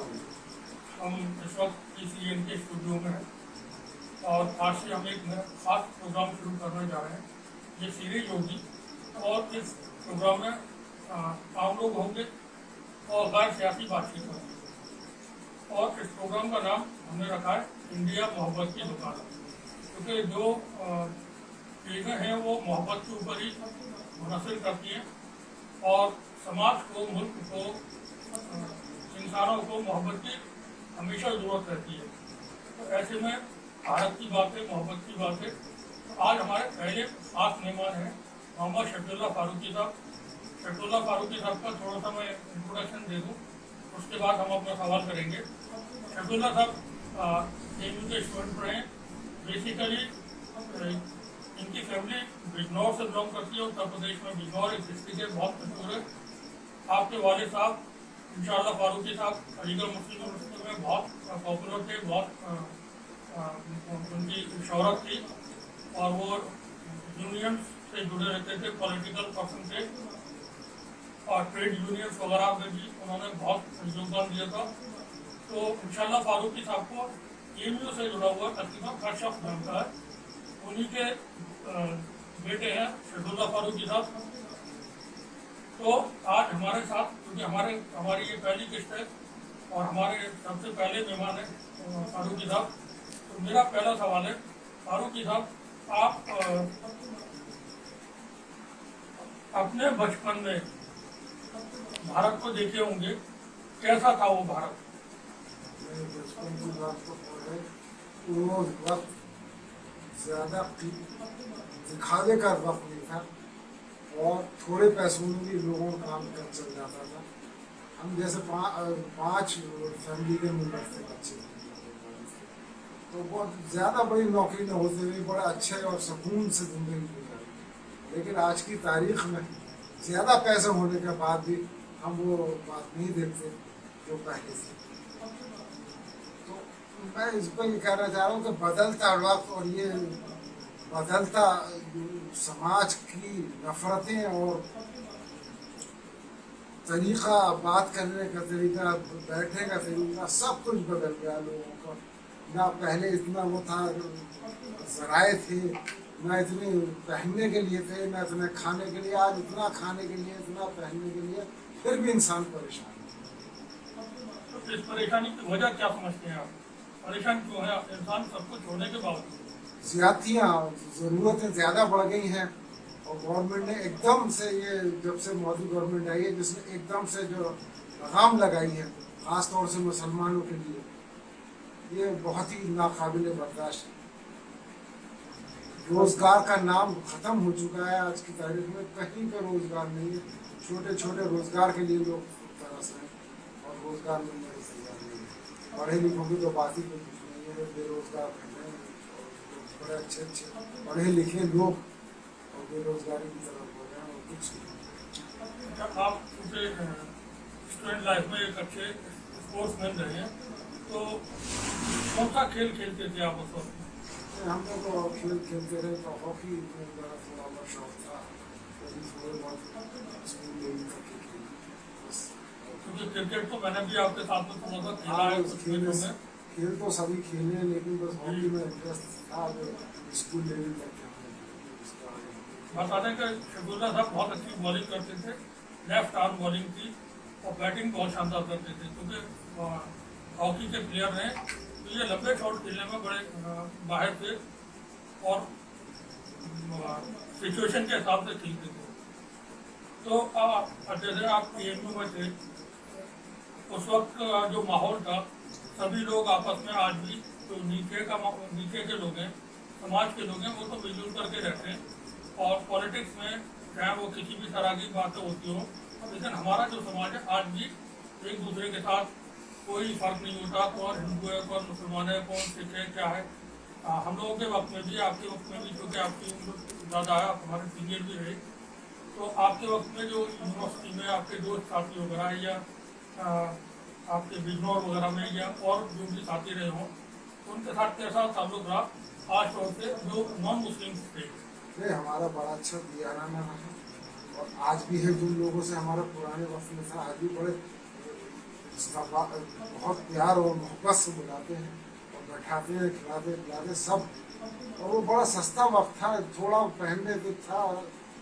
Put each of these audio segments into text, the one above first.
हम इस वक्त PCN के स्टूडियो में हैं और आज से हम एक नया खास प्रोग्राम शुरू करने जा रहे हैं। ये सीरीज होगी और इस प्रोग्राम में आम लोग होंगे और गैर सियासी बातचीत होगी। और इस प्रोग्राम का नाम हमने रखा है इंडिया मोहब्बत की दुकान, क्योंकि जो चीज़ें हैं वो मोहब्बत के ऊपर ही मुनहसर करती हैं और समाज को, मुल्क को, इंसानों को मोहब्बत की हमेशा ज़रूरत रहती है। तो ऐसे में भारत की बात है, मोहब्बत की बात है। तो आज हमारे पहले खास मेहमान हैं मोहम्मद शफीउल्लाह फारूकी साहब। शफीउल्लाह फारूकी साहब का थोड़ा सा मैं इंट्रोडक्शन दे दूँ, उसके बाद हम अपना सवाल करेंगे। शफीउल्लाह साहब AMU के स्टूडेंट रहे हैं। बेसिकली इनकी फैमिली बिजनौर से बिलोंग करती है। उत्तर प्रदेश में बिजनौर एक डिस्ट्रिक्ट है, बहुत मशहूर है। आपके वालिद साहब इंशाअल्लाह फारूकी साहब अलीगढ़ मुस्लिम यूनिवर्सिटी में बहुत पॉपुलर थे, बहुत उनकी शोहरत थी और वो यूनियन से जुड़े रहते थे, पॉलिटिकल पर्सन थे और ट्रेड यूनियंस वगैरह में भी उन्होंने बहुत योगदान दिया था। तो इंशाअल्लाह फारूकी साहब को AMU से जुड़ा हुआ तकरीबन हर शख्स जानता है। उन्हीं के बेटे हैं शफीउल्लाह फारूकी साहब। तो आज हमारे साथ, क्योंकि हमारी ये पहली किस्त है और हमारे सबसे पहले मेहमान है फारूकी साहब। तो मेरा पहला सवाल है फारूकी साहब, आप अपने बचपन में भारत को देखे होंगे, कैसा था वो भारत? बचपन की बात तो वो वक्त ज़्यादा दिखावे का वक्त नहीं था और थोड़े पैसों में भी लोगों का काम कर चल जाता था। हम जैसे पाँच फैमिली के मेंबर थे बच्चे, तो बहुत ज़्यादा बड़ी नौकरी न होते हुए बड़ा अच्छे और सुकून से ज़िंदगी गुजारी। लेकिन आज की तारीख में ज़्यादा पैसे होने के बाद भी हम वो बात नहीं देखते जो पहले से। तो मैं इस पर ये कहना चाह रहा हूँ कि बदलता वक्त और ये बदलता समाज की नफरतें और तरीका, बात करने का तरीका, बैठने का तरीका, सब कुछ बदल गया लोगों का। ना पहले इतना वो था, ज़राए थे, ना इतने पहनने के लिए थे, ना इतने खाने के लिए। आज इतना खाने के लिए, इतना पहनने के लिए, फिर भी इंसान परेशान है। तो इस परेशानी की वजह क्या समझते हैं आप? परेशान क्यों है इंसान सब कुछ होने के बावजूद? ज़्यादतियाँ, ज़रूरतें ज़्यादा बढ़ गई हैं और गवर्नमेंट ने एकदम से, ये जब से मोदी गवर्नमेंट आई है, जिसने एकदम से जो लगाम लगाई है ख़ास तौर से मुसलमानों के लिए, ये बहुत ही नाकाबिल बर्दाश्त है। रोज़गार का नाम ख़त्म हो चुका है। आज की तारीख में कहीं पर रोज़गार नहीं है। छोटे छोटे रोज़गार के लिए लोग तरस रहे हैं और रोज़गार मिलने की तैयार नहीं है। पढ़े लिखों की तो बात ही कुछ नहीं है, बेरोज़गार हैं और बड़े अच्छे पढ़े लिखे लोग और बेरोज़गारी की तरफ हो रहे हैं और कुछ नहीं। जब आप स्टूडेंट लाइफ में एक अच्छे स्पोर्ट्समैन रहे हैं, तो कौन सा खेल खेलते थे आप उस वक्त? हम लोग तो खेल खेलते रहे, तो हॉकी में मेरा थोड़ा बहुत शौक था, कभी थोड़े बहुत स्कूल लेवल तक के खेल बस। क्योंकि क्रिकेट तो मैंने भी आपके साथ में थोड़ा सा खेला है कुछ मैचों में। खेल तो सभी खेले, लेकिन बस हॉकी में इंटरेस्ट था जो स्कूल लेवल तक के हमने। बता दें कि शफीउल्लाह साहब बहुत अच्छी बॉलिंग करते थे, लेफ्ट आर्म बॉलिंग थी और बैटिंग बहुत शानदार करते थे। क्योंकि हॉकी के प्लेयर हैं तो ये लंबे शॉट खेलने में बड़े बाहर थे और सिचुएशन के हिसाब से खेलते थे। तो जैसे आप AMU में थे, उस वक्त का जो माहौल था, सभी लोग आपस में, आज भी जो नीचे के लोग हैं, समाज के लोग हैं, वो तो मिलजुल करके रहते हैं और पॉलिटिक्स में चाहे वो किसी भी तरह की बातें होती हो, लेकिन हमारा जो समाज है आज भी एक दूसरे के साथ कोई फर्क नहीं होता। कौन हिंदू है, कौन मुसलमान है, कौन सिख है, क्या है। हम लोगों के वक्त में भी, आपके वक्त में भी, क्योंकि आपकी उम्र ज़्यादा है, आप हमारे सीनियर भी रहे, तो आपके वक्त में जो यूनिवर्सिटी में आपके दोस्त साथी वगैरह या आपके बिजनौर वगैरह में या और जो भी साथी रहे हों, उनके साथ कैसा ताल्लुक रहा, खास तौर से जो नॉन मुस्लिम थे? नहीं, हमारा बड़ा अच्छा दियाराना रहा और आज भी है। जिन लोगों से हमारा पुराने वक्त में था, आज भी बड़े بہت پیار اور محبت سے بلاتے ہیں اور بیٹھاتے ہیں, کھلاتے پلاتے سب. اور وہ بڑا سستا وقت تھا, تھوڑا پہننے کو تھا,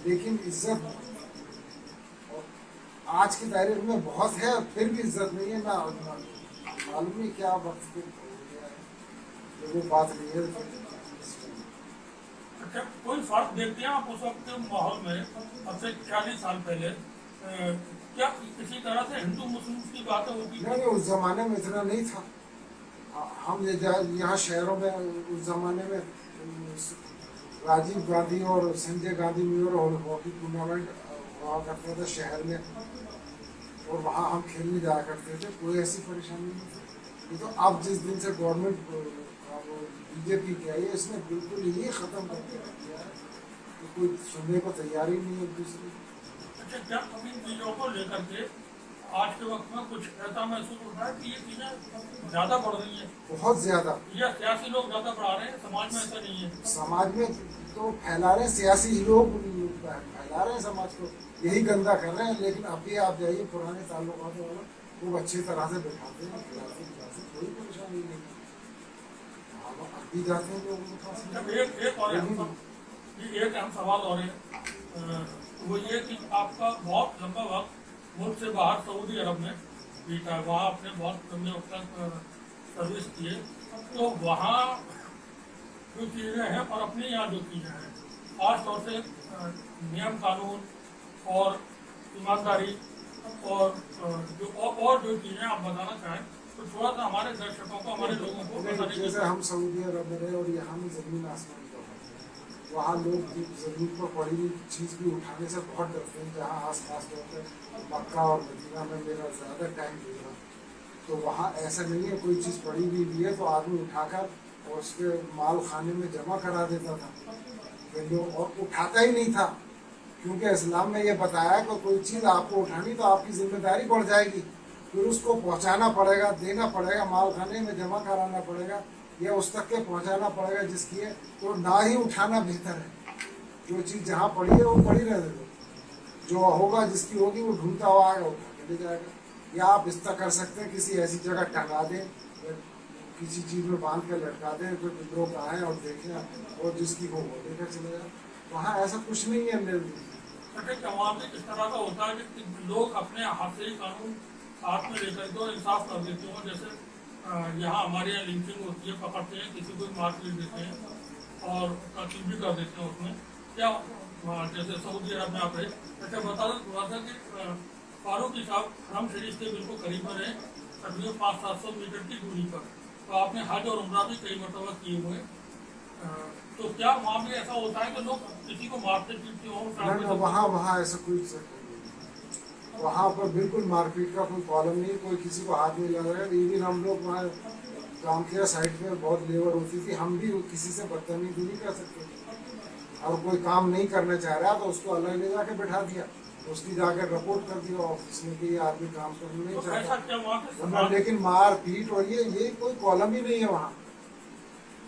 لیکن عزت اور آج کی تاریخ میں بہت ہے, پھر بھی عزت نہیں ہے. نہ معلوم نہیں کیا وقت پہ ہو گیا ہے, وہ بات نہیں ہے. اچھا, کوئی فرق دیکھتے ہیں آپ اس وقت کے ماحول میں اب سے 40 سال پہلے کیا کسی طرح سے ہندو مسلم کی باتیں ہوتی تھی؟ نہیں, اس زمانے میں اتنا نہیں تھا. ہم یہاں شہروں میں اس زمانے میں راجیو گاندھی اور Sanjay Gandhi memorial hockey tournament ہوا کرتا تھا شہر میں, اور وہاں ہم کھیلنے جایا کرتے تھے. کوئی ایسی پریشانی نہیں تھی. یہ تو اب جس دن سے گورنمنٹ بی جے پی کی آئی ہے, اس نے بالکل ہی ختم کر کے رکھ دیا ہے کہ کوئی سننے کو تیار ہی نہیں ہے ایک دوسرے. اچھا, کیا اب ان چیزوں کو لے کر کے آج کے وقت میں کچھ ایسا محسوس ہوتا ہے کہ یہ چیزیں زیادہ بڑھ رہی ہیں؟ بہت زیادہ. یا سیاسی لوگ زیادہ بڑھا رہے ہیں, سماج میں ایسا نہیں ہے؟ سماج میں تو پھیلا رہے ہیں, سیاسی لوگ پھیلا رہے ہیں سماج کو, یہی گندا کر رہے ہیں. لیکن ابھی آپ جائیے پرانے تعلقات والا, وہ اچھی طرح سے بیٹھاتے ہیں, کھلاتے کوئی پریشانی نہیں. ابھی جاتے ہیں لوگوں کے پاس. ایک اہم سوال اور ہے, وہ یہ کہ آپ کا بہت لمبا وقت ملک سے باہر سعودی عرب میں بیتا ہے, وہاں آپ نے بہت لمبے وقت تک سروس کیے, تو وہاں جو چیزیں ہیں اور اپنے یہاں جو چیزیں ہیں, خاص طور سے نیم قانون اور ایمانداری اور جو چیزیں آپ بتانا چاہیں تو تھوڑا سا ہمارے درشکوں کو, ہمارے لوگوں کو بتانے کی. جیسے ہم سعودی عرب میں رہے اور یہاں میں زمین آسمان کا فرق ہے. وہاں لوگ زمین پر پڑی ہوئی چیز بھی اٹھانے سے بہت ڈرتے ہیں. جہاں آس پاس طور پہ مکہ اور مدینہ میں میرا زیادہ ٹائم گزرا, تو وہاں ایسا نہیں ہے. کوئی چیز پڑی ہوئی ہے تو آدمی اٹھا کر اور اس کے مال خانے میں جمع کرا دیتا تھا, اور اٹھاتا ہی نہیں تھا, کیونکہ اسلام میں یہ بتایا کہ کوئی چیز آپ کو اٹھانی تو آپ کی ذمہ داری بڑھ جائے گی, پھر اس کو پہنچانا پڑے گا, دینا پڑے گا, مال خانے میں جمع کرانا پڑے گا, یا اس تک کے پہنچانا پڑے گا جس کی ہے. تو نہ ہی اٹھانا بہتر ہے. جو چیز جہاں پڑی ہے وہ پڑی رہنے دو, جو ہوگا جس کی ہوگی وہ ڈھونڈتا ہوا آئے گا, اٹھا کے لے جائے گا. یا آپ اس طرح کر سکتے ہیں, کسی ایسی جگہ ٹنگا دیں, کسی چیز میں باندھ کے لٹکا دیں, تو لوگ آئیں اور دیکھیں, اور جس کی وہ لے کر چلے جائیں. وہاں ایسا کچھ نہیں ہے. وہاں پہ اس طرح کا ہوتا ہے کہ لوگ اپنے ہاتھ سے ہی قانون ہاتھ میں لے کر کے اور انصاف کر دیتے ہوں. جیسے یہاں ہمارے یہاں لنچنگ ہوتی ہے, پکڑتے ہیں, کسی کو مار پیٹ دیتے ہیں اور تقسیم بھی کر دیتے ہیں. اس میں کیا جیسے سعودی عرب میں آپ رہے, اچھا بتا دیں تھوڑا سا کہ فاروقی صاحب حرم شریف کے بالکل قریب پر ہیں, تقریباً 500-700 میٹر کی دوری پر, تو آپ نے حج اور عمرہ بھی کئی مرتبہ کیے ہوئے, تو کیا وہاں بھی ایسا ہوتا ہے کہ لوگ کسی کو مارتے پیٹتے ہوں؟ وہاں ایسا کوئی وہاں پر بالکل مار پیٹ کا کوئی پرابلم نہیں, کوئی کسی کو ہاتھ نہیں لگا. ایون ہم لوگ وہاں کام کیا سائٹ میں بہت لیبر ہوتی تھی, ہم بھی کسی سے بدتمیزی نہیں کر سکتے. اور کوئی کام نہیں کرنا چاہ رہا تو اس کو الگ لے جا کے بٹھا دیا, اس کی جا کے رپورٹ کر دیا آفس میں کہ یہ آدمی کام کرنا نہیں چاہتا. لیکن مار پیٹ اور یہ کوئی کالم ہی نہیں ہے وہاں.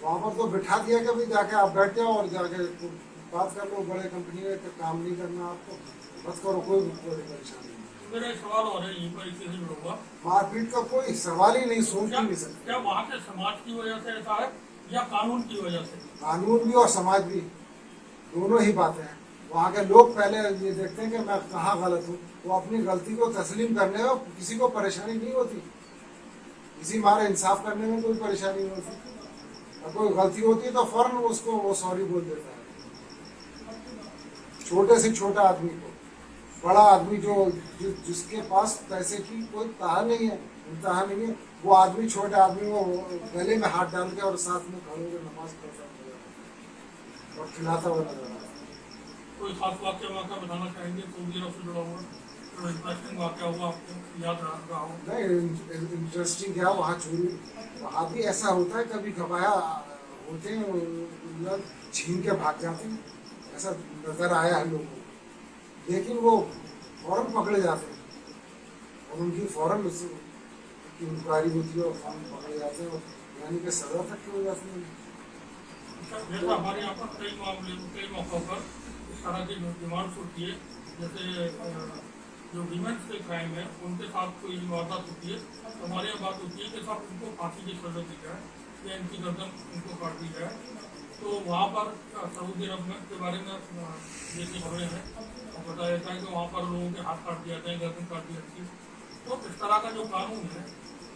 وہاں پر تو بٹھا دیا کہ جا کے آپ بیٹھ جاؤ اور جا کے بات کر لو, بڑے کمپنی میں کام نہیں کرنا آپ کو, بس کرو, کوئی پریشانی نہیں. میرا ایک سوال ہو رہا ہے یہیں پر, اس سے جڑا مار پیٹ کا کوئی سوال ہی نہیں, سوچ ہی نہیں سکتے. کیا وہاں کے سماج کی وجہ سے ایسا ہے یا قانون کی وجہ سے؟ قانون بھی اور سماج بھی, دونوں ہی باتیں ہیں. وہاں کے لوگ پہلے یہ دیکھتے ہیں کہ میں کہاں غلط ہوں, وہ اپنی غلطی کو تسلیم کرنے میں کسی کو پریشانی نہیں ہوتی, کسی مارے انصاف کرنے میں کوئی پریشانی نہیں ہوتی. اور کوئی غلطی ہوتی ہے تو فوراً اس کو وہ سوری بول دیتا ہے. چھوٹے سے چھوٹا آدمی کو, بڑا آدمی جو جس کے پاس پیسے کی کوئی انتہا نہیں ہے, وہ آدمی چھوٹے آدمی وہ گلے میں ہاتھ ڈال کے اور ساتھ میں کھڑے ہو کے نماز پڑھتا اور کھلاتا ہوا نظر آتا ہے. کوئی خاص واقعہ بتانا چاہیں گے سعودی عرب سے جڑا ہوا, انٹرسٹنگ واقعہ ہوا آپ کو یاد رہا ہو؟ نہیں, انٹرسٹنگ کیا, وہاں چوری, وہاں بھی ایسا ہوتا ہے کبھی کبھایا ہوتے ہیں چھین کے بھاگ جاتے ہیں, ایسا نظر آیا ہے لوگوں کو, لیکن وہ فوراً پکڑے جاتے ہیں اور ان کی فوراً انکوائری ہوتی ہے اور فوراً پکڑے جاتے ہیں, یعنی کہ سزا تک کی ہو جاتی ہے. جیسا ہمارے یہاں پر کئی موقعوں پر اس طرح کی ڈیمانڈس ہوتی ہے, جیسے जो विमेंस के क्राइम है उनके साथ कोई वारदात होती है तो हमारे यहाँ बात होती है कि साहब उनको फांसी की सजा दी जाए या इनकी गर्दन उनको काट दी जाए। तो वहाँ पर सऊदी अरब में के बारे में जैसी खबरें हैं और बताया जाता है कि वहाँ पर लोगों के हाथ काट दिए जाते हैं, गर्दन काट दी जाती है। तो इस तरह का जो कानून है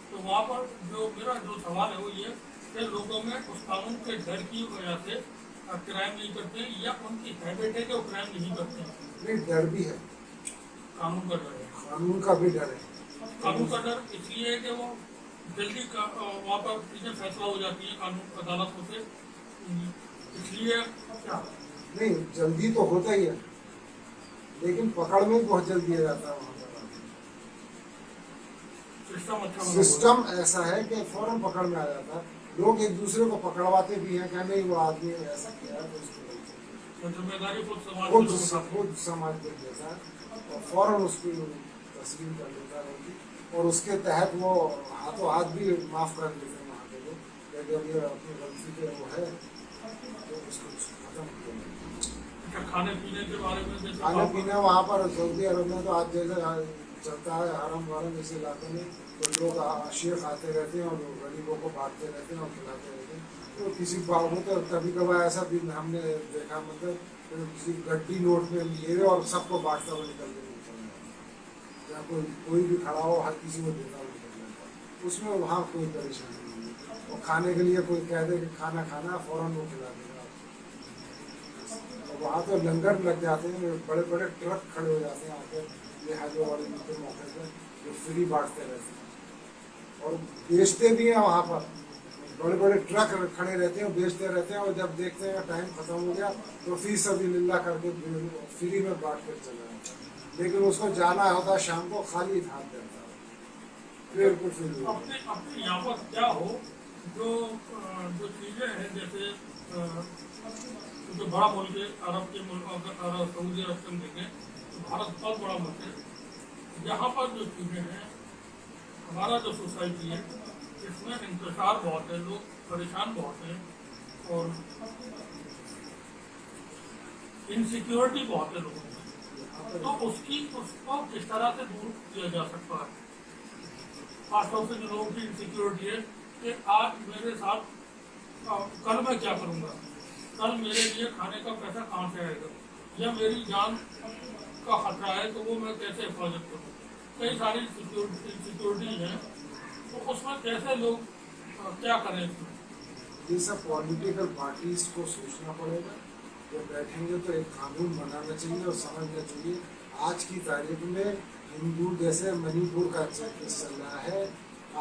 तो वहाँ पर जो मेरा जो सवाल है वो ये कि लोगों में उस कानून के डर की वजह से क्राइम नहीं करते या उनकी हैबिट है कि वो क्राइम नहीं करते। नहीं, डर भी है, कानून का डर है, कानून का भी डर है। कानून का डर इसलिए है कि वो जल्दी वहाँ पर चीजें फैसला हो जाती है कानून अदालतों से, इसलिए क्या नहीं, जल्दी तो होता ही है, लेकिन पकड़ में बहुत जल्दी आ जाता है। वहाँ पर सिस्टम अच्छा बना सिस्टम ऐसा है कि फौरन पकड़ में आ जाता है। लोग एक दूसरे को पकड़वाते भी हैं कि नहीं वो आदमी ने ऐसा किया है तो उसको तो जिम्मेदारी खुद समाज खुद के लोग उठाते हैं। खुद समाज को देता है और फौरन उसकी तस्लीम कर लेता है और उसके तहत वो हाथों हाथ भी माफ कर देते हैं वहाँ के लोग कि जब ये अपनी गलती के वो है तो उसको खत्म किया। अच्छा, खाने पीने के बारे में जैसे खाने पीने वहाँ पर सऊदी अरब में तो आज जैसे चलता है हरम वारम जैसे इलाके में तो लोग अशिया खाते रहते हैं और गरीबों को बांटते रहते हैं और खिलाते रहते हैं। तो किसी बाबू तो कभी कभार ऐसा भी हमने देखा, मतलब तो किसी गड्डी नोट में लिए और सबको बांटता हुआ निकल के या कोई भी खड़ा हो हर किसी को देता हुआ निकल जाता, उसमें वहाँ कोई परेशानी नहीं है। और खाने के लिए कोई कह दे कि खाना खाना फौरन वो खिला देगा। और वहाँ तो लंगर लग जाते हैं, बड़े बड़े ट्रक खड़े हो जाते हैं आके लिहाजे और इनके मौके पर जो फ्री बांटते रहते हैं और बेचते भी हैं। वहाँ पर बड़े बड़े ट्रक खड़े रहते हैं, बेचते रहते हैं और जब देखते हैं टाइम खत्म हो गया तो फी सबिलिल्लाह करके फ्री में बांट कर चला जाता है। लेकिन उसको जाना होता है शाम को खाली हाथ जाता है, फिर कुछ नहीं। अपने अपने यहाँ पर क्या हो जो जो चीजें हैं जैसे जो बड़ा मुल्क है अरब के मुल्क अरब सऊदी अरब से देखें तो भारत बहुत बड़ा मुल्क है। यहाँ पर जो चीजें हैं हमारा जो सोसाइटी है इसमें इंतजार बहुत है, लोग परेशान बहुत हैं और इनसिक्योरिटी बहुत है लोगों में। तो उसको किस तरह से दूर किया जा सकता है? खासतौर से जो लोगों की इनसिक्योरिटी है कि आज मेरे साथ कल मैं क्या करूँगा, कल मेरे लिए खाने का पैसा कहाँ से आएगा, या मेरी जान का खतरा है तो वो मैं कैसे हिफाजत करूँ। कई सारी सिक्योरिटी है तो उसमें कैसे लोग क्या करें? ये सब पॉलिटिकल पार्टीज को सोचना पड़ेगा। जब बैठेंगे तो एक कानून बनाना चाहिए और समझना चाहिए आज की तारीख में हिंदू जैसे मणिपुर का केस चल रहा है,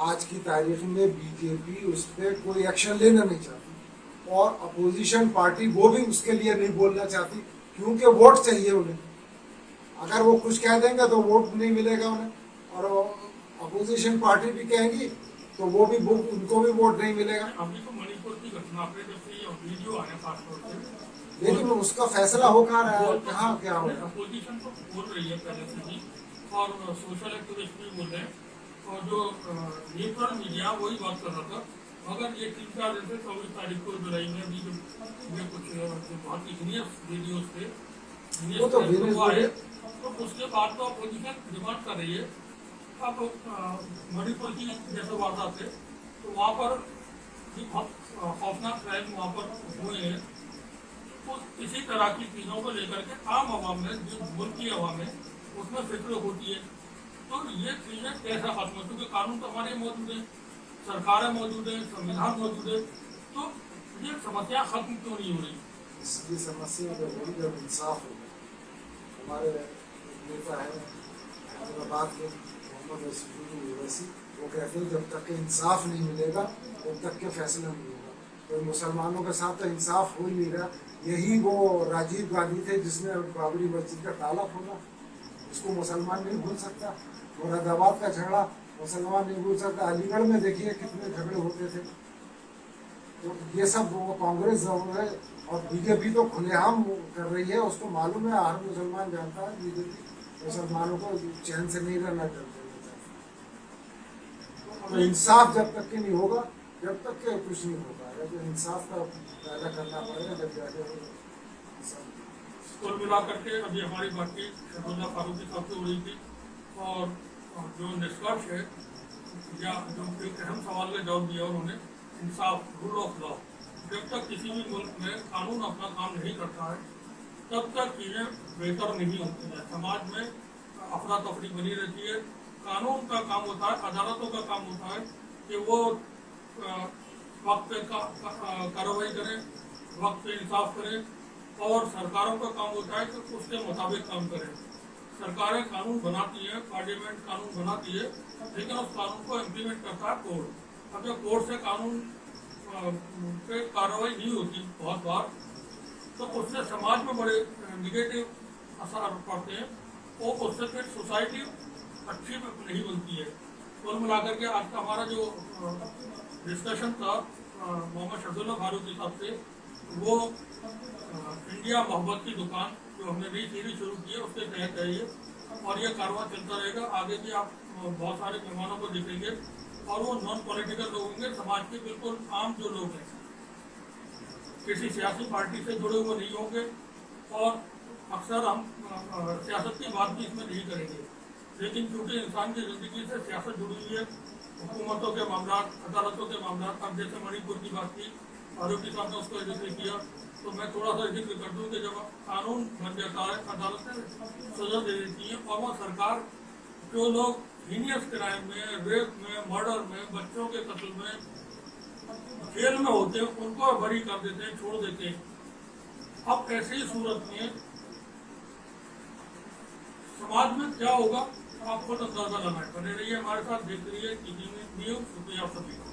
आज की तारीख में बीजेपी उस पर कोई एक्शन लेना नहीं चाहती और अपोजिशन पार्टी वो भी उसके लिए नहीं बोलना चाहती क्योंकि वोट चाहिए उन्हें। अगर वो कुछ कह देंगे तो वोट नहीं मिलेगा उन्हें और अपोजिशन पार्टी भी कहेंगी तो वो भी उनको भी वोट नहीं मिलेगा। अभी तो मणिपुर की घटना पे जब से ये वीडियो आया खासतौर से, लेकिन उसका फैसला हो कहाँ रहा है, कहाँ क्या हो रहा है? अपोजिशन तो बोल रही है पहले से ही और सोशल एक्टिविस्ट भी बोल रहे हैं और जो न्यूट्रल मीडिया वही बात कर रहा था। मगर ये 3-4 दिन से 24 तारीख को जुलाई में भी जब ये कुछ बहुत इग्नियस वीडियोज थे वो तो हुआ है तो उसके बाद तो अपोजिशन डिमांड कर रही है। अब मणिपुर की जैसे वारदात है तो वहाँ पर भी बहुत खौफनाक क्राइम वहाँ पर हुए हैं। तो इसी तरह की चीज़ों को लेकर के आम आवाम में जो मुल्क की आवाम है उसमें फिक्र होती है। तो ये चीज़ें कैसे खत्म हो, क्योंकि कानून तो हमारे मौजूद है, सरकारें मौजूद है, संविधान मौजूद है, तो ये समस्या खत्म क्यों नहीं हो रही? इसकी समस्या तो वही जब इंसाफ होगा। हमारे नेता है हैदराबाद के मोहम्मद वैसी वो कहते हैं जब तक के इंसाफ नहीं मिलेगा तब तक के फैसला नहीं होगा। तो मुसलमानों के साथ तो इंसाफ हो ही नहीं रहा। यही वो राजीव गांधी थे जिसने बाबरी मस्जिद का ताला खोला, उसको मुसलमान नहीं भूल सकता। मुरादाबाद का झगड़ा मुसलमान नहीं भूल सकता। अलीगढ़ में देखिए कितने झगड़े होते थे। तो ये सब वो कांग्रेस है और बीजेपी तो खुलेआम कर रही है, उसको मालूम है, हर मुसलमान जानता है बीजेपी मुसलमानों को चैन से नहीं रहना चाहते। तो इंसाफ जब तक के नहीं होगा जब तक के कुछ नहीं हो पाएगा। तो इंसाफ का पैदा करना पड़ेगा जब जाके कुल मिला करके अभी हमारी बातचीत शहरुल्लाह फारूकी साहब से हो रही थी। اور جو निष्कर्ष है या जो एक अहम सवाल का जवाब दिया उन्होंने, इंसाफ, रूल ऑफ लॉ। जब तक किसी भी मुल्क में कानून अपना काम नहीं करता है तब तक चीज़ें बेहतर नहीं होती हैं। समाज में अफरा तफरी बनी रहती है। कानून का काम होता है, अदालतों का काम होता है कि वो वक्त पे कार्रवाई करें, वक्त पे इंसाफ करें, और सरकारों का काम होता है कि उसके मुताबिक काम करें। सरकारें कानून बनाती हैं, पार्लियामेंट कानून बनाती है, लेकिन उस कानून को इम्प्लीमेंट करता है कोर्ट। अब जब कोर्ट से कानून पे कार्रवाई नहीं होती बहुत बार, तो उससे समाज में बड़े निगेटिव असर पड़ते हैं, और उससे फिर सोसाइटी अच्छी नहीं बनती है। कुल मिलाकर के आज का हमारा जो डिस्कशन था मोहम्मद शफीउल्लाह फारूकी साहब से, वो इंडिया मोहब्बत की दुकान जो हमने नई सीरीज शुरू की है उसके तहत है ये, और ये कारवां चलता रहेगा। आगे भी आप बहुत सारे मेहमानों को देखेंगे, और वो नॉन पॉलिटिकल लोग होंगे, समाज के बिल्कुल आम जो लोग हैं, किसी सियासी पार्टी से जुड़े हुए नहीं होंगे, और अक्सर हम सियासत की बात भी इसमें नहीं करेंगे। लेकिन क्योंकि इंसान की ज़िंदगी से सियासत जुड़ी हुई है, हुकूमतों के मामला, अदालतों के मामला, अब जैसे मणिपुर की बात की, फारूकी साहब ने उसका जिक्र किया, तो मैं थोड़ा सा जिक्र कर दूँ कि जब कानून बन जाता है, अदालतें सजा दे देती हैं, और वह सरकार जो लोग हीनियस क्राइम में, रेप में, मर्डर में, बच्चों के कत्ल में जेल में होते हैं, उनको बरी कर देते हैं, छोड़ देते हैं। अब ऐसी सूरत में समाज में क्या होगा, आप खुद अंदाजा लगाएं। बने रहिए हमारे साथ, देखते रहिए टीवी न्यूज़। शुक्रिया सभी का।